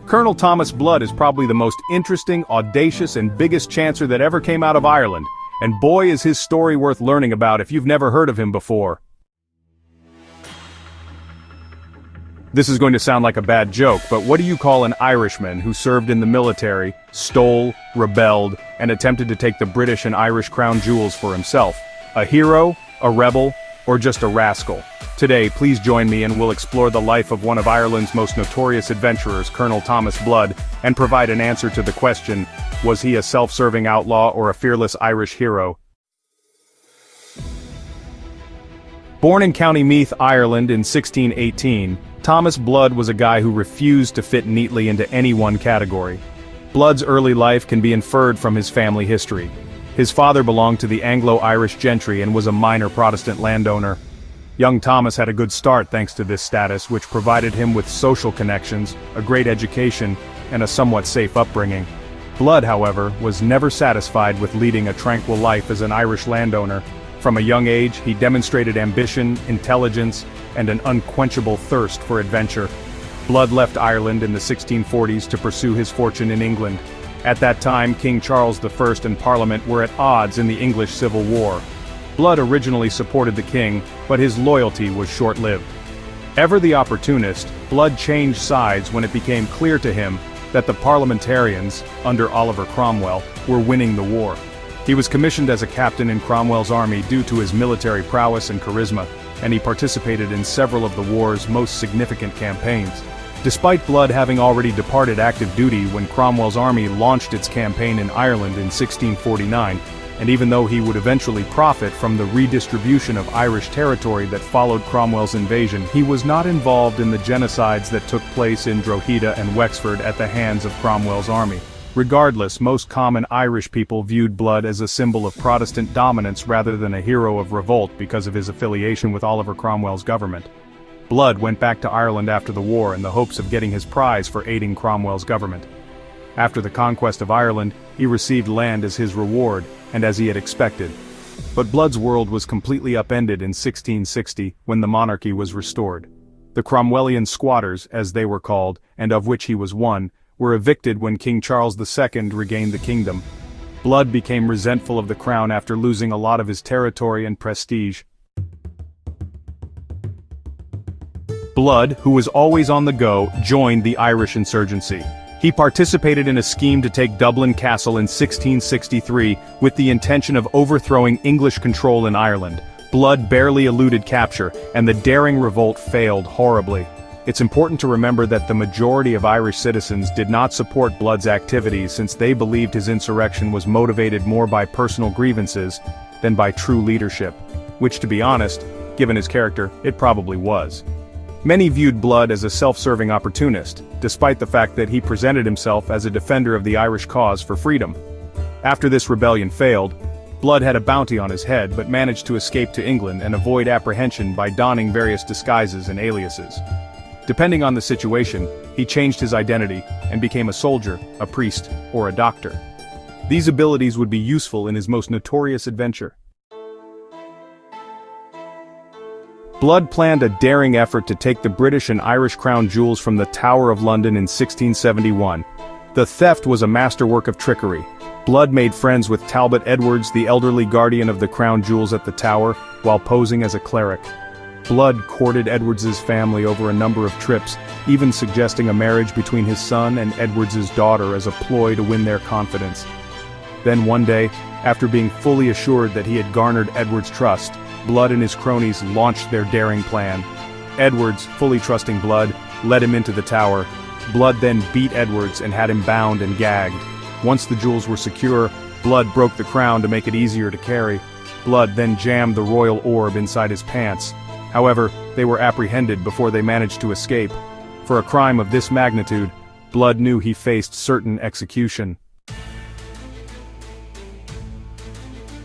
Colonel Thomas Blood is probably the most interesting, audacious, and biggest chancer that ever came out of Ireland, and boy is his story worth learning about if you've never heard of him before. This is going to sound like a bad joke, but what do you call an Irishman who served in the military, stole, rebelled, and attempted to take the British and Irish crown jewels for himself? A hero, a rebel, or just a rascal? Today, please join me and we'll explore the life of one of Ireland's most notorious adventurers, Colonel Thomas Blood, and provide an answer to the question, was he a self-serving outlaw or a fearless Irish hero? Born in County Meath, Ireland in 1618, Thomas Blood was a guy who refused to fit neatly into any one category. Blood's early life can be inferred from his family history. His father belonged to the Anglo-Irish gentry and was a minor Protestant landowner. Young Thomas had a good start thanks to this status, which provided him with social connections, a great education, and a somewhat safe upbringing. Blood, however, was never satisfied with leading a tranquil life as an Irish landowner. From a young age, he demonstrated ambition, intelligence, and an unquenchable thirst for adventure. Blood left Ireland in the 1640s to pursue his fortune in England. At that time, King Charles I and Parliament were at odds in the English Civil War. Blood originally supported the king, but his loyalty was short-lived. Ever the opportunist, Blood changed sides when it became clear to him that the parliamentarians, under Oliver Cromwell, were winning the war. He was commissioned as a captain in Cromwell's army due to his military prowess and charisma, and he participated in several of the war's most significant campaigns. Despite Blood having already departed active duty when Cromwell's army launched its campaign in Ireland in 1649, and even though he would eventually profit from the redistribution of Irish territory that followed Cromwell's invasion, he was not involved in the genocides that took place in Drogheda and Wexford at the hands of Cromwell's army. Regardless, most common Irish people viewed Blood as a symbol of Protestant dominance rather than a hero of revolt because of his affiliation with Oliver Cromwell's government. Blood went back to Ireland after the war in the hopes of getting his prize for aiding Cromwell's government. After the conquest of Ireland, he received land as his reward, and as he had expected. But Blood's world was completely upended in 1660 when the monarchy was restored. The Cromwellian squatters, as they were called, and of which he was one, were evicted when King Charles II regained the kingdom. Blood became resentful of the crown after losing a lot of his territory and prestige. Blood, who was always on the go, joined the Irish insurgency. He participated in a scheme to take Dublin Castle in 1663 with the intention of overthrowing English control in Ireland. Blood barely eluded capture, and the daring revolt failed horribly. It's important to remember that the majority of Irish citizens did not support Blood's activities since they believed his insurrection was motivated more by personal grievances than by true leadership, which, to be honest, given his character, it probably was. Many viewed Blood as a self-serving opportunist, despite the fact that he presented himself as a defender of the Irish cause for freedom. After this rebellion failed, Blood had a bounty on his head but managed to escape to England and avoid apprehension by donning various disguises and aliases. Depending on the situation, he changed his identity and became a soldier, a priest, or a doctor. These abilities would be useful in his most notorious adventure. Blood planned a daring effort to take the British and Irish crown jewels from the Tower of London in 1671. The theft was a masterwork of trickery. Blood made friends with Talbot Edwards, the elderly guardian of the crown jewels at the Tower, while posing as a cleric. Blood courted Edwards's family over a number of trips, even suggesting a marriage between his son and Edwards's daughter as a ploy to win their confidence. Then one day, after being fully assured that he had garnered Edwards' trust, Blood and his cronies launched their daring plan. Edwards, fully trusting Blood, led him into the tower. Blood then beat Edwards and had him bound and gagged. Once the jewels were secure, Blood broke the crown to make it easier to carry. Blood then jammed the royal orb inside his pants. However, they were apprehended before they managed to escape. For a crime of this magnitude, Blood knew he faced certain execution.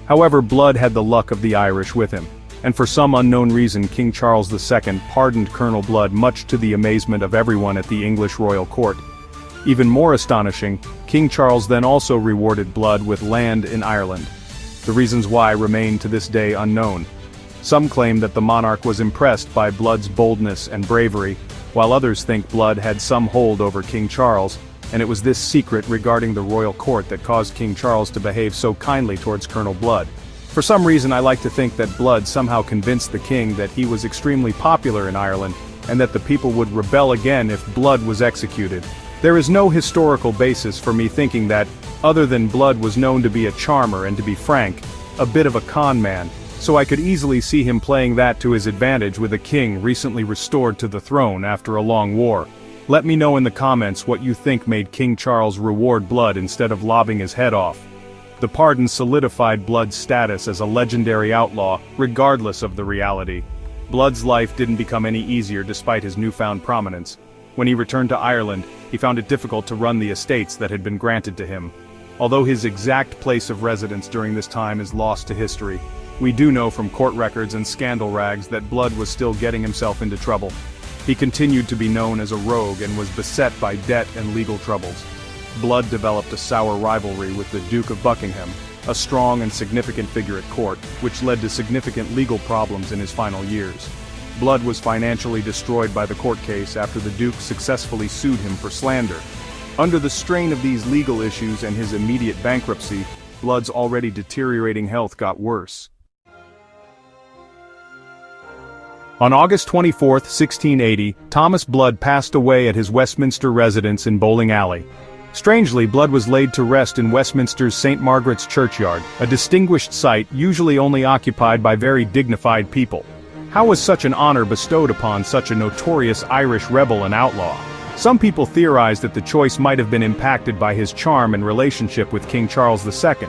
However, Blood had the luck of the Irish with him, and for some unknown reason King Charles II pardoned Colonel Blood, much to the amazement of everyone at the English royal court. Even more astonishing, King Charles then also rewarded Blood with land in Ireland. The reasons why remain to this day unknown. Some claim that the monarch was impressed by Blood's boldness and bravery, while others think Blood had some hold over King Charles, and it was this secret regarding the royal court that caused King Charles to behave so kindly towards Colonel Blood. For some reason I like to think that Blood somehow convinced the king that he was extremely popular in Ireland, and that the people would rebel again if Blood was executed. There is no historical basis for me thinking that, other than Blood was known to be a charmer and to be frank, a bit of a con man, so I could easily see him playing that to his advantage with a king recently restored to the throne after a long war. Let me know in the comments what you think made King Charles reward Blood instead of lobbing his head off. The pardon solidified Blood's status as a legendary outlaw, regardless of the reality. Blood's life didn't become any easier despite his newfound prominence. When he returned to Ireland, he found it difficult to run the estates that had been granted to him. Although his exact place of residence during this time is lost to history, we do know from court records and scandal rags that Blood was still getting himself into trouble. He continued to be known as a rogue and was beset by debt and legal troubles. Blood developed a sour rivalry with the Duke of Buckingham, a strong and significant figure at court, which led to significant legal problems in his final years. Blood was financially destroyed by the court case after the Duke successfully sued him for slander. Under the strain of these legal issues and his immediate bankruptcy, Blood's already deteriorating health got worse. On August 24, 1680, Thomas Blood passed away at his Westminster residence in Bowling Alley. Strangely, Blood was laid to rest in Westminster's St. Margaret's Churchyard, a distinguished site usually only occupied by very dignified people. How was such an honor bestowed upon such a notorious Irish rebel and outlaw? Some people theorize that the choice might have been impacted by his charm and relationship with King Charles II.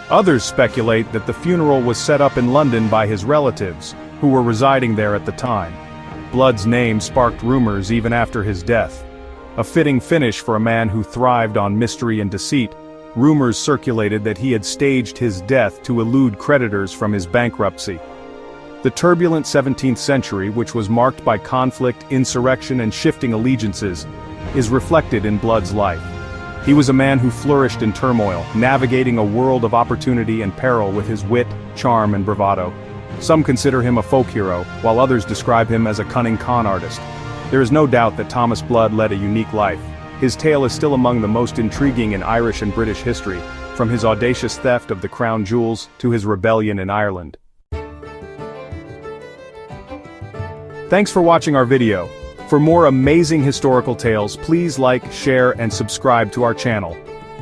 Others speculate that the funeral was set up in London by his relatives, who were residing there at the time. Blood's name sparked rumors even after his death. A fitting finish for a man who thrived on mystery and deceit. Rumors circulated that he had staged his death to elude creditors from his bankruptcy. The turbulent 17th century, which was marked by conflict, insurrection, and shifting allegiances, is reflected in Blood's life. He was a man who flourished in turmoil, navigating a world of opportunity and peril with his wit, charm, and bravado. Some consider him a folk hero, while others describe him as a cunning con artist. There is no doubt that Thomas Blood led a unique life. His tale is still among the most intriguing in Irish and British history, from his audacious theft of the crown jewels to his rebellion in Ireland. Thanks for watching our video. For more amazing historical tales, please like, share, and subscribe to our channel.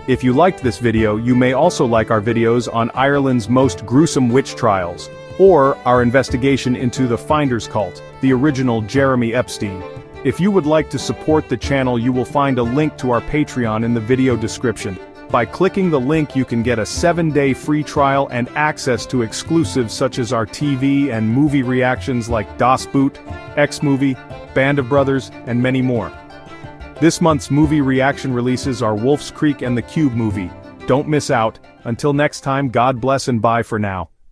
If you liked this video, you may also like our videos on Ireland's most gruesome witch trials, or our investigation into the Finders Cult, the original Jeremy Epstein. If you would like to support the channel, you will find a link to our Patreon in the video description. By clicking the link, you can get a 7-day free trial and access to exclusives such as our TV and movie reactions like Das Boot, X-Movie, Band of Brothers, and many more. This month's movie reaction releases are Wolf's Creek and the Cube movie. Don't miss out. Until next time, God bless and bye for now.